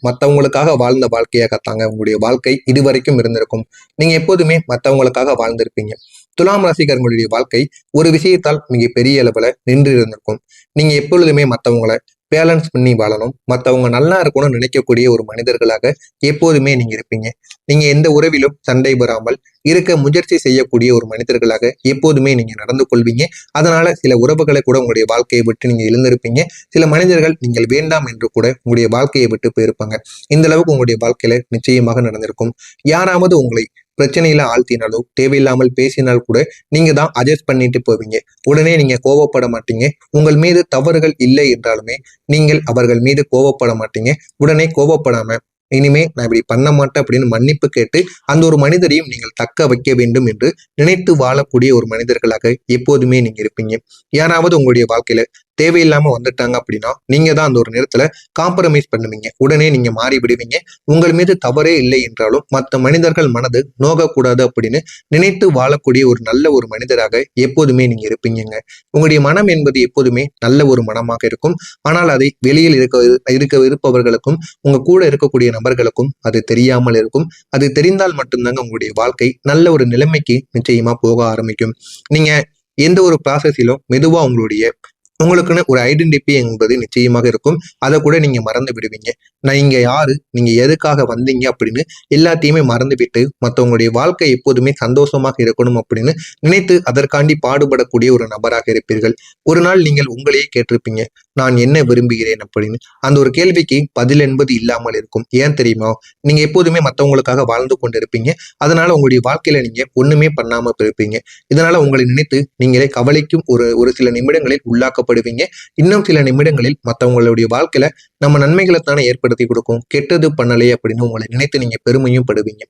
மற்றவங்களுக்காக வாழ்ந்த வாழ்க்கையாகத்தாங்க உங்களுடைய வாழ்க்கை இதுவரைக்கும் இருந்திருக்கும். நீங்க எப்போதுமே மற்றவங்களுக்காக வாழ்ந்திருப்பீங்க. துலாம் ராசிக்காரங்களுடைய வாழ்க்கை ஒரு விஷயத்தால் மிக பெரிய அளவுல நின்று இருந்திருக்கும். நீங்க எப்பொழுதுமே மற்றவங்களை பேலன்ஸ் பண்ணி வாழணும், மற்றவங்க நல்லா இருக்கணும்னு நினைக்கக்கூடிய ஒரு மனிதர்களாக எப்போதுமே நீங்க இருப்பீங்க. நீங்க எந்த உறவிலும் சண்டை பெறாமல் இருக்க முயற்சி செய்யக்கூடிய ஒரு மனிதர்களாக எப்போதுமே நீங்க நடந்து கொள்வீங்க. அதனால சில உறவுகளை கூட உங்களுடைய வாழ்க்கையை விட்டு நீங்க எழுந்திருப்பீங்க. சில மனிதர்கள் நீங்கள் வேண்டாம் என்று கூட உங்களுடைய வாழ்க்கையை விட்டு போயிருப்பாங்க. இந்த அளவுக்கு உங்களுடைய வாழ்க்கையில நிச்சயமாக நடந்திருக்கும். யாராவது உங்களை பிரச்சனையில ஆழ்த்தினாலோ தேவையில்லாமல் பேசினால் கூட நீங்க தான் அட்ஜஸ்ட் பண்ணிட்டு போவீங்க. உடனே நீங்க கோவப்பட மாட்டீங்க. உங்கள் மீது தவறுகள் இல்லை என்றாலுமே நீங்கள் அவர்கள் மீது கோவப்பட மாட்டீங்க. உடனே கோவப்படாம இனிமே நான் இப்படி பண்ண மாட்டேன் அப்படின்னு மன்னிப்பு கேட்டு அந்த ஒரு மனிதரையும் நீங்கள் தக்க வைக்க வேண்டும் என்று நினைத்து வாழக்கூடிய ஒரு மனிதர்களாக எப்போதுமே நீங்க இருப்பீங்க. யாராவது உங்களுடைய வாழ்க்கையில தேவையில்லாம வந்துட்டாங்க அப்படின்னா நீங்க தான் அந்த ஒரு நேரத்துல காம்ப்ரமைஸ் பண்ணுவீங்க. உடனே நீங்க மாறி விடுவீங்க. உங்கள் மீது தவறே இல்லை என்றாலும் மற்ற மனிதர்கள் மனது நோகக்கூடாது அப்படின்னு நினைத்து வாழக்கூடிய ஒரு நல்ல ஒரு மனிதராக எப்போதுமே நீங்க இருப்பீங்க. உங்களுடைய மனம் என்பது எப்போதுமே நல்ல ஒரு மனமாக இருக்கும். ஆனால் அதை வெளியில் இருப்பவர்களுக்கும் உங்க கூட இருக்கக்கூடிய நபர்களுக்கும் அது தெரியாமல் இருக்கும். அது தெரிந்தால் மட்டும்தாங்க உங்களுடைய வாழ்க்கை நல்ல ஒரு நிலைமைக்கு நிச்சயமா போக ஆரம்பிக்கும். நீங்க எந்த ஒரு ப்ராசஸிலும் மெதுவா உங்களுக்குன்னு ஒரு ஐடென்டிட்டி என்பது நிச்சயமாக இருக்கும். அதை கூட நீங்க மறந்து விடுவீங்க. நான் இங்க யாரு, நீங்க எதுக்காக வந்தீங்க அப்படின்னு எல்லாத்தையுமே மறந்து விட்டு மற்றவங்களுடைய வாழ்க்கை எப்போதுமே சந்தோஷமாக இருக்கணும் அப்படின்னு நினைத்து அதற்காண்டி பாடுபடக்கூடிய ஒரு நபராக இருப்பீர்கள். ஒரு நாள் நீங்கள் உங்களையே கேட்டிருப்பீங்க, நான் என்ன விரும்புகிறேன் அப்படின்னு. அந்த ஒரு கேள்விக்கு பதில் என்பது இல்லாமல் இருக்கும். ஏன் தெரியுமா? நீங்க எப்போதுமே மற்றவங்களுக்காக வாழ்ந்து கொண்டு இருப்பீங்க. அதனால உங்களுடைய வாழ்க்கையில நீங்க ஒண்ணுமே பண்ணாம இருப்பீங்க. இதனால உங்களை நினைத்து நீங்களே கவலைக்கும் ஒரு சில நிமிடங்களில் உள்ளாக்கப்படுவீங்க. இன்னும் சில நிமிடங்களில் மற்றவங்களுடைய வாழ்க்கையில நம்ம நன்மைகளைத்தானே ஏற்படுத்தி கொடுக்கும், கெட்டது பண்ணலையே அப்படின்னு உங்களை நினைத்து நீங்க பெருமையும் படுவீங்க.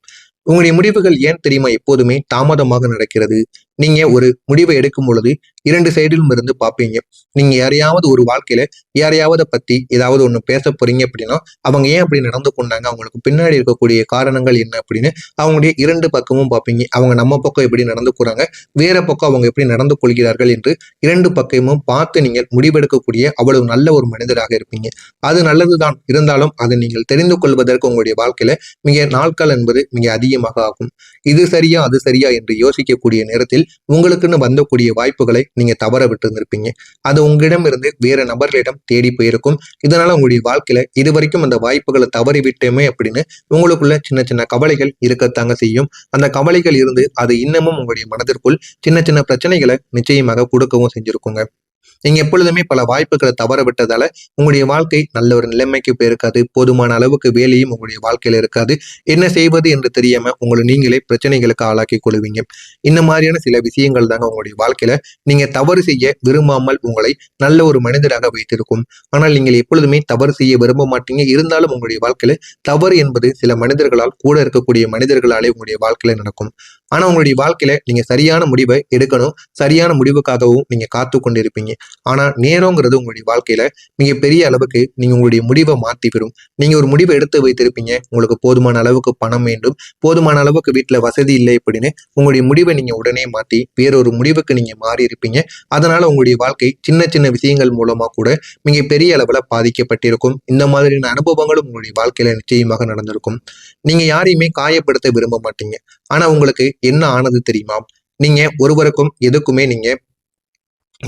உங்களுடைய முடிவுகள் ஏன் தெரியுமா எப்போதுமே தாமதமாக நடக்கிறது? நீங்க ஒரு முடிவை எடுக்கும் பொழுது 2 சைடிலும் இருந்து பார்ப்பீங்க. நீங்க யாரையாவது ஒரு வாழ்க்கையில யாரையாவது பத்தி ஏதாவது ஒண்ணு பேச போறீங்க அப்படின்னா அவங்க ஏன் அப்படி நடந்து கொண்டாங்க, அவங்களுக்கு பின்னாடி இருக்கக்கூடிய காரணங்கள் என்ன அப்படின்னு அவங்களுடைய 2 பக்கமும் பார்ப்பீங்க. அவங்க நம்ம பக்கம் எப்படி நடந்து போறாங்க, வேற பக்கம் அவங்க எப்படி நடந்து கொள்கிறார்கள் என்று 2 பக்கமும் பார்த்து நீங்கள் முடிவெடுக்கக்கூடிய அவ்வளவு நல்ல ஒரு மனிதராக இருப்பீங்க. அது நல்லதுதான். இருந்தாலும் அதை நீங்கள் தெரிந்து கொள்வதற்கு உங்களுடைய வாழ்க்கையில மிக நாட்கள் என்பது மிக அதிகமாக ஆகும். இது சரியா அது சரியா என்று யோசிக்கக்கூடிய நேரத்தில் உங்களுக்குன்னு வந்தக்கூடிய வாய்ப்புகளை நீங்க தவற விட்டு இருந்திருப்பீங்க. அது உங்களிடம் இருந்து வேற நபர்களிடம் தேடி போயிருக்கும். இதனால உங்களுடைய வாழ்க்கையில இதுவரைக்கும் அந்த வாய்ப்புகளை தவறி விட்டோமே அப்படின்னு உங்களுக்குள்ள சின்ன சின்ன கவலைகள் இருக்கத்தாங்க செய்யும். அந்த கவலைகள் இருந்து அது இன்னமும் உங்களுடைய மனதிற்குள் சின்ன சின்ன பிரச்சனைகளை நிச்சயமாக கொடுக்கவும் செஞ்சிருக்குங்க. நீங்க எப்பொழுதுமே பல வாய்ப்புகளை தவற விட்டதால உங்களுடைய வாழ்க்கை நல்ல ஒரு நிலைமைக்கு போயிருக்காது. போதுமான அளவுக்கு வேலையும் உங்களுடைய வாழ்க்கையில இருக்காது. என்ன செய்வது என்று தெரியாம உங்களை நீங்களே பிரச்சனைகளுக்கு ஆளாக்கி கொள்வீங்க. இந்த மாதிரியான சில விஷயங்கள் தாங்க உங்களுடைய வாழ்க்கையில நீங்க தவறு செய்ய விரும்பாமல் உங்களை நல்ல ஒரு மனிதராக வைத்திருக்கும். ஆனால் நீங்கள் எப்பொழுதுமே தவறு செய்ய விரும்ப மாட்டீங்க. இருந்தாலும் உங்களுடைய வாழ்க்கையில தவறு என்பது சில மனிதர்களால், கூட இருக்கக்கூடிய மனிதர்களாலே உங்களுடைய வாழ்க்கையில நடக்கும். ஆனா உங்களுடைய வாழ்க்கையில நீங்க சரியான முடிவை எடுக்கணும். சரியான முடிவுக்காகவும் நீங்க காத்து கொண்டிருப்பீங்க. ஆனா நேரங்கிறது உங்களுடைய வாழ்க்கையில மிக பெரிய அளவுக்கு நீங்க உங்களுடைய முடிவை மாத்திவிடும். நீங்க ஒரு முடிவை எடுத்து வைத்திருப்பீங்க. உங்களுக்கு போதுமான அளவுக்கு பணம் வேண்டும், போதுமான அளவுக்கு வீட்டுல வசதி இல்லை அப்படின்னு உங்களுடைய முடிவை நீங்க உடனே மாத்தி வேறொரு முடிவுக்கு நீங்க மாறி இருப்பீங்க. அதனால உங்களுடைய வாழ்க்கை சின்ன சின்ன விஷயங்கள் மூலமா கூட மிக பெரிய அளவுல பாதிக்கப்பட்டிருக்கும். இந்த மாதிரியான அனுபவங்களும் உங்களுடைய வாழ்க்கையில நிச்சயமாக நடந்திருக்கும். நீங்க யாரையுமே காயப்படுத்த விரும்ப மாட்டீங்க. ஆனா உங்களுக்கு என்ன ஆனது தெரியுமா? நீங்க ஒருவருக்கும் எதுக்குமே நீங்க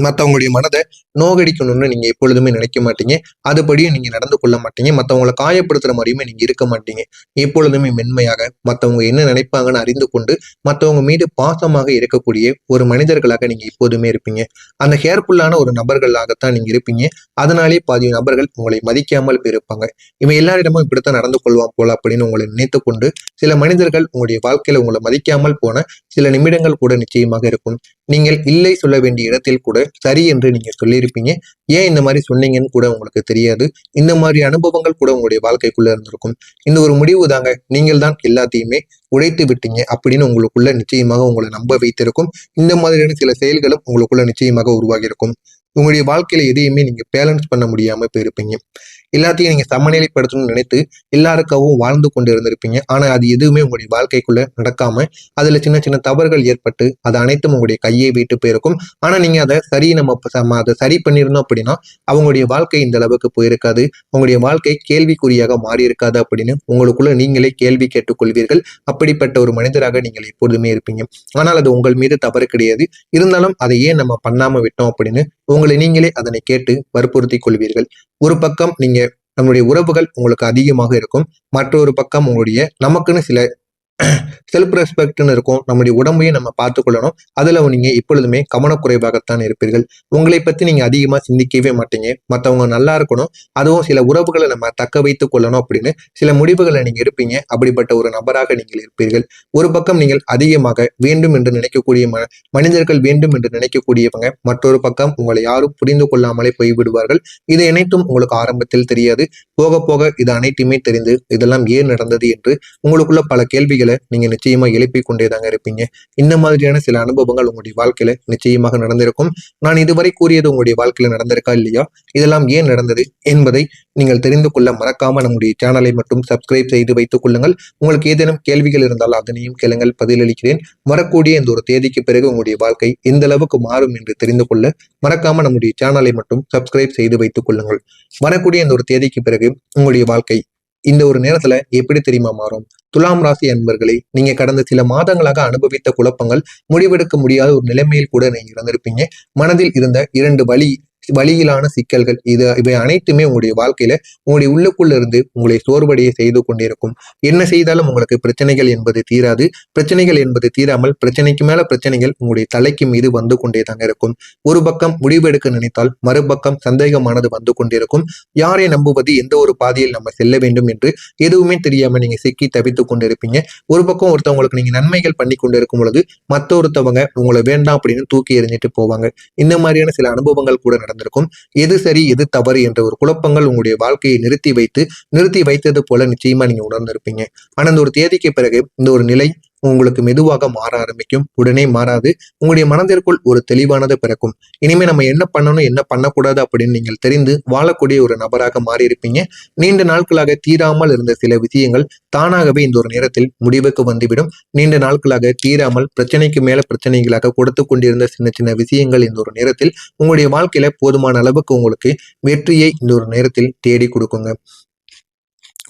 மற்றவங்களுடைய மனதை நோகடிக்கணும்னு நீங்க எப்பொழுதுமே நினைக்க மாட்டீங்க. அதுபடியும் நீங்க நடந்து கொள்ள மாட்டீங்க. மற்றவங்களை காயப்படுத்துற மாதிரியுமே நீங்க இருக்க மாட்டீங்க. எப்பொழுதுமே மென்மையாக மற்றவங்க என்ன நினைப்பாங்கன்னு அறிந்து கொண்டு மற்றவங்க மீது பாசமாக இருக்கக்கூடிய ஒரு மனிதர்களாக நீங்க எப்போதுமே இருப்பீங்க. அந்த கேர்ஃபுல்லான ஒரு நபர்களாகத்தான் நீங்க இருப்பீங்க. அதனாலே பாதி நபர்கள் உங்களை மதிக்காமல் போயிருப்பாங்க. இவன் எல்லாரிடமும் இப்படித்தான் நடந்து கொள்வான் போல அப்படின்னு உங்களை நினைத்து கொண்டு சில மனிதர்கள் உங்களுடைய வாழ்க்கையில உங்களை மதிக்காமல் போன சில நிமிடங்கள் கூட நிச்சயமாக இருக்கும். நீங்கள் இல்லை சொல்ல வேண்டிய இடத்தில் கூட சரி என்று நீங்க சொல்லியிருப்பீங்க. ஏன் இந்த மாதிரி சொன்னீங்கன்னு கூட உங்களுக்கு தெரியாது. இந்த மாதிரி அனுபவங்கள் கூட உங்களுடைய வாழ்க்கைக்குள்ள இருந்திருக்கும். இந்த ஒரு முடிவு தாங்க நீங்கள் தான் எல்லாத்தையுமே உடைத்து விட்டீங்க அப்படின்னு உங்களுக்குள்ள நிச்சயமாக உங்களை நம்ப வைத்திருக்கும். இந்த மாதிரியான சில செயல்களும் உங்களுக்குள்ள நிச்சயமாக உருவாகி இருக்கும். உங்களுடைய வாழ்க்கையில எதையுமே நீங்க பேலன்ஸ் பண்ண முடியாம போயிருப்பீங்க. எல்லாத்தையும் நீங்க சமநிலைப்படுத்தணும்னு நினைத்து எல்லாருக்காகவும் வாழ்ந்து கொண்டு இருந்திருப்பீங்க. ஆனா அது எதுவுமே உங்களுடைய வாழ்க்கைக்குள்ள நடக்காம அதுல சின்ன சின்ன தவறுகள் ஏற்பட்டு அது அனைத்தும் உங்களுடைய கையை விட்டு போயிருக்கும். ஆனா நீங்க அதை அதை சரி பண்ணிருந்தோம் அப்படின்னா அவங்களுடைய வாழ்க்கை இந்த அளவுக்கு போயிருக்காது. உங்களுடைய வாழ்க்கை கேள்விக்குறியாக மாறி இருக்காது அப்படின்னு உங்களுக்குள்ள நீங்களே கேள்வி கேட்டுக்கொள்வீர்கள். அப்படிப்பட்ட ஒரு மனிதராக நீங்கள் எப்பொழுதுமே இருப்பீங்க. ஆனால் அது உங்கள் மீது தவறு கிடையாது. இருந்தாலும் அதை ஏன் நம்ம பண்ணாம விட்டோம் அப்படின்னு உங்களை நீங்களே அதனை கேட்டு வற்புறுத்தி கொள்வீர்கள். ஒரு பக்கம் நீங்க நம்முடைய உறவுகள் உங்களுக்கு அதிகமாக இருக்கும். மற்றொரு பக்கம் உங்களுடைய நமக்குன்னு சில செல்ஃப் ரெஸ்பெக்ட்னு இருக்கும். நம்முடைய உடம்பையும் நம்ம பார்த்துக்கொள்ளணும். அதுல நீங்க எப்பொழுதுமே கவனக்குறைவாகத்தான் இருப்பீர்கள். உங்களை பத்தி நீங்க அதிகமா சிந்திக்கவே மாட்டீங்க. மற்றவங்க நல்லா இருக்கணும், அதுவும் சில உறவுகளை நம்ம தக்க வைத்துக் கொள்ளணும் அப்படின்னு சில முடிவுகளை நீங்க எடுப்பீங்க. அப்படிப்பட்ட ஒரு நபராக நீங்கள் இருப்பீர்கள். ஒரு பக்கம் நீங்கள் அதிகமாக வேண்டும் என்று நினைக்கக்கூடிய மனிதர்கள் வேண்டும் என்று நினைக்கக்கூடியவங்க, மற்றொரு பக்கம் உங்களை யாரும் புரிந்து கொள்ளாமலே போய்விடுவார்கள். இது அனைத்தும் உங்களுக்கு ஆரம்பத்தில் தெரியாது. போக போக இது அனைத்துமே தெரிந்து இதெல்லாம் ஏன் நடந்தது என்று உங்களுக்குள்ள பல கேள்விகளை நீங்க நிச்சயமா எழுப்பிக் கொண்டேதாங்க இருப்பீங்க. இந்த மாதிரியான சில அனுபவங்கள் உங்களுடைய வாழ்க்கையில நிச்சயமாக நடந்திருக்கும். நான் இதுவரை கூறியது உங்களுடைய வாழ்க்கையில நடந்திருக்கா இல்லையா, இதெல்லாம் ஏன் நடந்தது என்பதை நீங்கள் தெரிந்து கொள்ள மறக்காம நம்முடைய சேனலை மட்டும் சப்ஸ்கிரைப் செய்து வைத்துக் கொள்ளுங்கள். உங்களுக்கு ஏதேனும் கேள்விகள் இருந்தால் அதனையும் கேளுங்கள், பதிலளிக்கிறேன். வரக்கூடிய இந்த ஒரு தேதிக்கு பிறகு உங்களுடைய வாழ்க்கை எந்த அளவுக்கு மாறும் என்று தெரிந்து கொள்ள மறக்காம நம்முடைய சேனலை மட்டும் சப்ஸ்கிரைப் செய்து வைத்துக் கொள்ளுங்கள். வரக்கூடிய இந்த ஒரு தேதிக்கு பிறகு உங்களுடைய வாழ்க்கை இந்த ஒரு நேரத்துல எப்படி தெரியுமா மாறும்? துலாம் ராசி அன்பர்களே, நீங்க கடந்த சில மாதங்களாக அனுபவித்த குழப்பங்கள், முடிவெடுக்க முடியாத ஒரு நிலைமையில் கூட நீங்க இருந்திருப்பீங்க. மனதில் இருந்த 2 வழியிலான சிக்கல்கள் இவை அனைத்துமே உங்களுடைய வாழ்க்கையில உங்களுடைய உள்ளுக்குள்ள இருந்து உங்களை சோர்வடைய செய்து கொண்டிருக்கும். என்ன செய்தாலும் உங்களுக்கு பிரச்சனைகள் என்பது தீராது. பிரச்சனைகள் என்பது தீராமல் பிரச்சனைக்கு மேல பிரச்சனைகள் உங்களுடைய தலைக்கு மீது வந்து கொண்டேதாங்க இருக்கும். ஒரு பக்கம் முடிவெடுக்க நினைத்தால் மறுபக்கம் சந்தேகமானது வந்து கொண்டிருக்கும். யாரை நம்புவது, எந்த ஒரு பாதையில் நம்ம செல்ல வேண்டும் என்று எதுவுமே தெரியாம நீங்க சிக்கி தவித்துக் கொண்டிருப்பீங்க. ஒரு பக்கம் ஒருத்தவங்களுக்கு நீங்க நன்மைகள் பண்ணி கொண்டிருக்கும் பொழுது மற்றொருத்தவங்க உங்களை வேண்டாம் அப்படின்னு தூக்கி எறிஞ்சிட்டு போவாங்க. இந்த மாதிரியான சில அனுபவங்கள் கூட நடந்திருக்கும். எது சரி எது தவறு என்ற ஒரு குழப்பங்கள் உங்களுடைய வாழ்க்கையை நிறுத்தி வைத்தது போல நிச்சயமா நீங்க உணர்ந்திருப்பீங்க. ஆனா இந்த ஒரு தேதிக்கு பிறகு இந்த ஒரு நிலை உங்களுக்கு மெதுவாக மாற ஆரம்பிக்கும். உடனே மாறாது. உங்களுடைய மனதிற்குள் ஒரு தெளிவானது பிறக்கும். இனிமே நம்ம என்ன பண்ணணும் என்ன பண்ணக்கூடாது அப்படின்னு நீங்கள் தெரிந்து வாழக்கூடிய ஒரு நபராக மாறி இருப்பீங்க. நீண்ட நாட்களாக தீராமல் இருந்த சில விஷயங்கள் தானாகவே இந்த ஒரு நேரத்தில் முடிவுக்கு வந்துவிடும். நீண்ட நாட்களாக தீராமல் பிரச்சனைக்கு மேல பிரச்சனைகளாக கொடுத்து கொண்டிருந்த சின்ன சின்ன விஷயங்கள் இந்த ஒரு நேரத்தில் உங்களுடைய வாழ்க்கையில போதுமான அளவுக்கு உங்களுக்கு வெற்றியை இந்த ஒரு நேரத்தில் தேடி கொடுக்குங்க.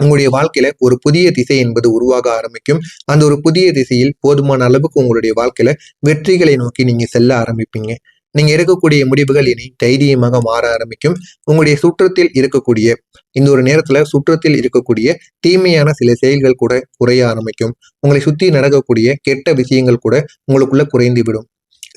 உங்களுடைய வாழ்க்கையில ஒரு புதிய திசை என்பது உருவாக ஆரம்பிக்கும். அந்த ஒரு புதிய திசையில் போதுமான அளவுக்கு உங்களுடைய வாழ்க்கையில வெற்றிகளை நோக்கி நீங்க செல்ல ஆரம்பிப்பீங்க. நீங்க எடுக்கக்கூடிய முடிவுகள் இனி தைரியமாக மாற ஆரம்பிக்கும். உங்களுடைய சுற்றத்தில் இருக்கக்கூடிய இந்த ஒரு நேரத்துல சுற்றத்தில் இருக்கக்கூடிய தீமையான சில செயல்கள் கூட குறைய ஆரம்பிக்கும். உங்களை சுத்தி நடக்கக்கூடிய கெட்ட விஷயங்கள் கூட உங்களுக்குள்ள குறைந்து விடும்.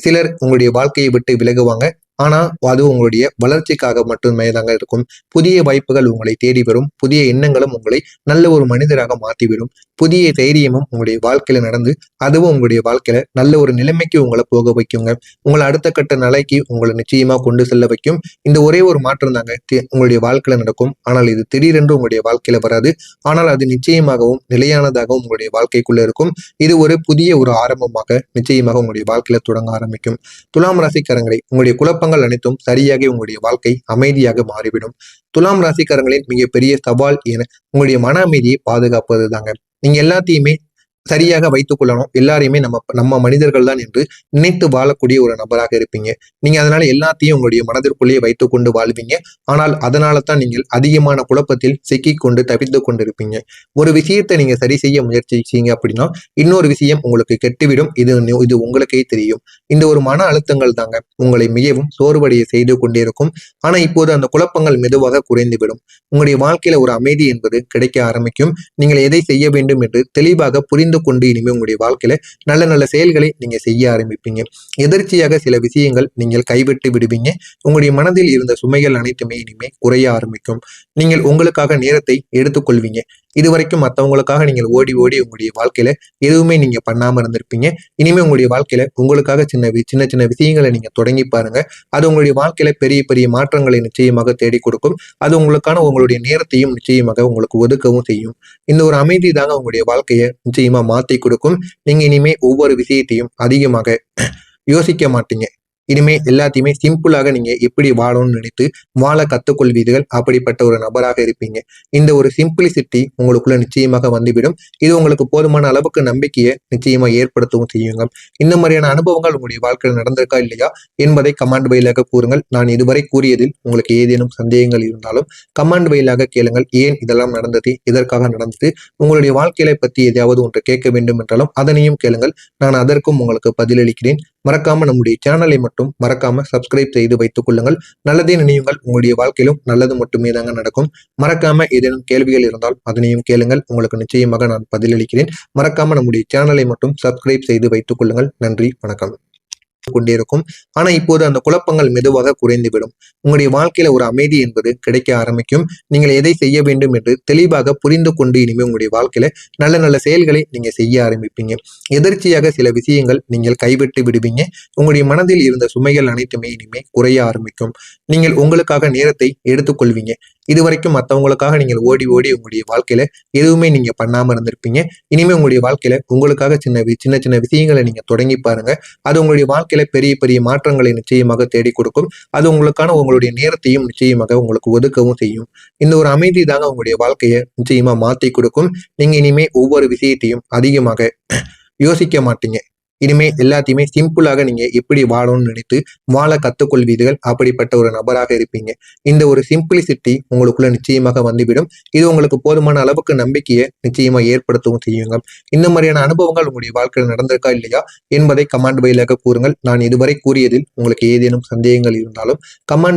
சிலர் உங்களுடைய வாழ்க்கையை விட்டு விலகுவாங்க. ஆனா அது உங்களுடைய வளர்ச்சிக்காக மட்டுமே தாங்க இருக்கும். புதிய வாய்ப்புகள் உங்களை தேடி வரும். புதிய எண்ணங்களும் உங்களை நல்ல ஒரு மனிதராக மாற்றிவிடும். புதிய தைரியமும் உங்களுடைய வாழ்க்கையில நடந்து அதுவும் உங்களுடைய வாழ்க்கையில நல்ல ஒரு நிலைமைக்கு உங்களை போக வைக்குங்க. உங்களை அடுத்த கட்ட நிலைக்கு உங்களை நிச்சயமா கொண்டு செல்ல வைக்கும். இந்த ஒரே ஒரு மாற்றம் தாங்க உங்களுடைய வாழ்க்கையில நடக்கும். ஆனால் இது திடீரென்று உங்களுடைய வாழ்க்கையில வராது. ஆனால் அது நிச்சயமாகவும் நிலையானதாகவும் உங்களுடைய வாழ்க்கைக்குள்ள இருக்கும். இது ஒரு புதிய ஒரு ஆரம்பமாக நிச்சயமாக உங்களுடைய வாழ்க்கையில தொடங்க ஆரம்பிக்கும். துலாம் ராசிக்காரங்களை, உங்களுடைய குழப்பங்கள் அனைத்தும் சரியாக உங்களுடைய வாழ்க்கை அமைதியாக மாறிவிடும். துலாம் ராசிக்காரங்களின் மிகப்பெரிய சவால் என உங்களுடைய மன அமைதியை பாதுகாப்பது தாங்க. நீங்க எல்லாத்தையுமே சரியாக வைத்துக் கொள்ளணும். எல்லாரையுமே நம்ம மனிதர்கள் தான் என்று நினைத்து வாழக்கூடிய ஒரு நபராக இருப்பீங்க. நீங்க அதனால எல்லாத்தையும் உங்களுடைய மனதிற்குள்ளேயே வைத்துக் கொண்டு வாழ்வீங்க. ஆனால் அதனால தான் நீங்கள் அதிகமான குழப்பத்தில் சிக்கிக் கொண்டு தவித்துக் கொண்டிருப்பீங்க. ஒரு விஷயத்தை நீங்க சரி செய்ய முயற்சிச்சீங்க அப்படின்னா இன்னொரு விஷயம் உங்களுக்கு கெட்டுவிடும். இது உங்களுக்கே தெரியும். இந்த ஒரு மன அழுத்தங்கள் தாங்க உங்களை மிகவும் சோர்வடைய செய்து கொண்டிருக்கும். ஆனா இப்போது அந்த குழப்பங்கள் மெதுவாக குறைந்துவிடும். உங்களுடைய வாழ்க்கையில ஒரு அமைதி என்பது கிடைக்க ஆரம்பிக்கும். நீங்கள் எதை செய்ய வேண்டும் என்று தெளிவாக புரிந்து கொண்டு இனிமே உங்களுடைய வாழ்க்கையில நல்ல நல்ல செயல்களை நீங்க செய்ய ஆரம்பிப்பீங்க. எதிர்ச்சியாக சில விஷயங்கள் நீங்கள் கைவிட்டு விடுவீங்க. உங்களுடைய மனதில் இருந்த சுமைகள் அனைத்துமே இனிமே குறைய ஆரம்பிக்கும். நீங்கள் உங்களுக்காக நேரத்தை எடுத்துக்கொள்வீங்க. இதுவரைக்கும் மற்றவங்களுக்காக நீங்கள் ஓடி ஓடி உங்களுடைய வாழ்க்கையில எதுவுமே நீங்க பண்ணாம இருந்திருப்பீங்க. இனிமே உங்களுடைய வாழ்க்கையில உங்களுக்காக சின்ன சின்ன விஷயங்களை நீங்க தொடங்கி பாருங்க. அது உங்களுடைய வாழ்க்கையில பெரிய பெரிய மாற்றங்களை நிச்சயமாக தேடி கொடுக்கும். அது உங்களுடைய நேரத்தையும் நிச்சயமாக உங்களுக்கு ஒதுக்கவும் செய்யும். இந்த ஒரு அமைதி தாங்க உங்களுடைய வாழ்க்கையை நிச்சயமா மாத்தி கொடுக்கும். நீங்க இனிமே ஒவ்வொரு விஷயத்தையும் அதிகமாக யோசிக்க மாட்டீங்க. இனிமே எல்லாத்தையுமே சிம்பிளாக நீங்க எப்படி வாழணும்னு நினைத்து வாழ கத்துக்கொள்வீர்கள். அப்படிப்பட்ட ஒரு நபராக இருப்பீங்க. இந்த ஒரு சிம்பிளிசிட்டி உங்களுக்குள்ள நிச்சயமாக வந்துவிடும். இது உங்களுக்கு போதுமான அளவுக்கு நம்பிக்கையை நிச்சயமா ஏற்படுத்தவும் செய்யுங்க. இந்த மாதிரியான அனுபவங்கள் உங்களுடைய வாழ்க்கையில் நடந்திருக்கா இல்லையா என்பதை கமெண்ட் வழியாக கூறுங்கள். நான் இதுவரை கூறியதில் உங்களுக்கு ஏதேனும் சந்தேகங்கள் இருந்தாலும் கமெண்ட் வழியாக கேளுங்கள். ஏன் இதெல்லாம் நடந்தது, எதற்காக நடந்தது, உங்களுடைய வாழ்க்கையை பற்றி எதையாவது ஒன்று கேட்க வேண்டும் என்றாலும் அதனையும் கேளுங்கள். நான் அதற்கும் உங்களுக்கு பதிலளிக்கிறேன். மறக்காம நம்முடைய சேனலை மட்டும் மறக்காம சப்ஸ்கிரைப் செய்து வைத்துக் கொள்ளுங்கள். நல்லதே நினைவுங்கள். உங்களுடைய வாழ்க்கையிலும் நல்லது மட்டுமே தாங்க நடக்கும். மறக்காம ஏதேனும் கேள்விகள் இருந்தால் அதனையும் கேளுங்கள். உங்களுக்கு நிச்சயமாக நான் பதிலளிக்கிறேன். மறக்காம நம்முடைய சேனலை மட்டும் சப்ஸ்கிரைப் செய்து வைத்துக் கொள்ளுங்கள். நன்றி, வணக்கம். கொண்டே இருக்கும். ஆனா இப்போது அந்த குழப்பங்கள் மெதுவாக குறைந்துவிடும். உங்களுடைய வாழ்க்கையில ஒரு அமைதி என்பது கிடைக்க ஆரம்பிக்கும். நீங்கள் எதை செய்ய வேண்டும் என்று தெளிவாக புரிந்து கொண்டு இனிமே உங்களுடைய வாழ்க்கையில நல்ல நல்ல செயல்களை நீங்க செய்ய ஆரம்பிப்பீங்க. எதிர்ச்சியாக சில விஷயங்கள் நீங்கள் கைவிட்டு விடுவீங்க. உங்களுடைய மனதில் இருந்த சுமைகள் அனைத்துமே இனிமே குறைய ஆரம்பிக்கும். நீங்கள் உங்களுக்காக நேரத்தை எடுத்துக்கொள்வீங்க. இதுவரைக்கும் மற்றவங்களுக்காக நீங்கள் ஓடி ஓடி உங்களுடைய வாழ்க்கையில எதுவுமே நீங்க பண்ணாம இருந்திருப்பீங்க. இனிமே உங்களுடைய வாழ்க்கையில உங்களுக்காக சின்ன சின்ன விஷயங்களை நீங்க தொடங்கி பாருங்க. அது உங்களுடைய வாழ்க்கையில பெரிய பெரிய மாற்றங்களை நிச்சயமாக தேடி கொடுக்கும். அது உங்களுக்கான உங்களுடைய நேரத்தையும் நிச்சயமாக உங்களுக்கு ஒதுக்கவும் செய்யும். இந்த ஒரு அமைதி தாங்க உங்களுடைய வாழ்க்கையை நிச்சயமா மாத்தி கொடுக்கும். நீங்க இனிமே ஒவ்வொரு விஷயத்தையும் அதிகமாக யோசிக்க மாட்டீங்க. இனிமே எல்லாத்தையுமே சிம்பிளாக நீங்க எப்படி வாழணும்னு நினைத்து வாழ கத்துக்கொள்வீர்கள். அப்படிப்பட்ட ஒரு நபராக இருப்பீங்க. இந்த ஒரு சிம்பிளிசிட்டி உங்களுக்குள்ள நிச்சயமாக வந்துவிடும். இது உங்களுக்கு போதுமான அளவுக்கு நம்பிக்கையை நிச்சயமா ஏற்படுத்தவும் செய்யுங்க. இந்த மாதிரியான அனுபவங்கள் உங்களுடைய வாழ்க்கையில் நடந்திருக்கா இல்லையா என்பதை கமெண்ட் வழியாக கூறுங்கள். நான் இதுவரை கூறியதில் உங்களுக்கு ஏதேனும் சந்தேகங்கள் இருந்தாலும் கமெண்ட்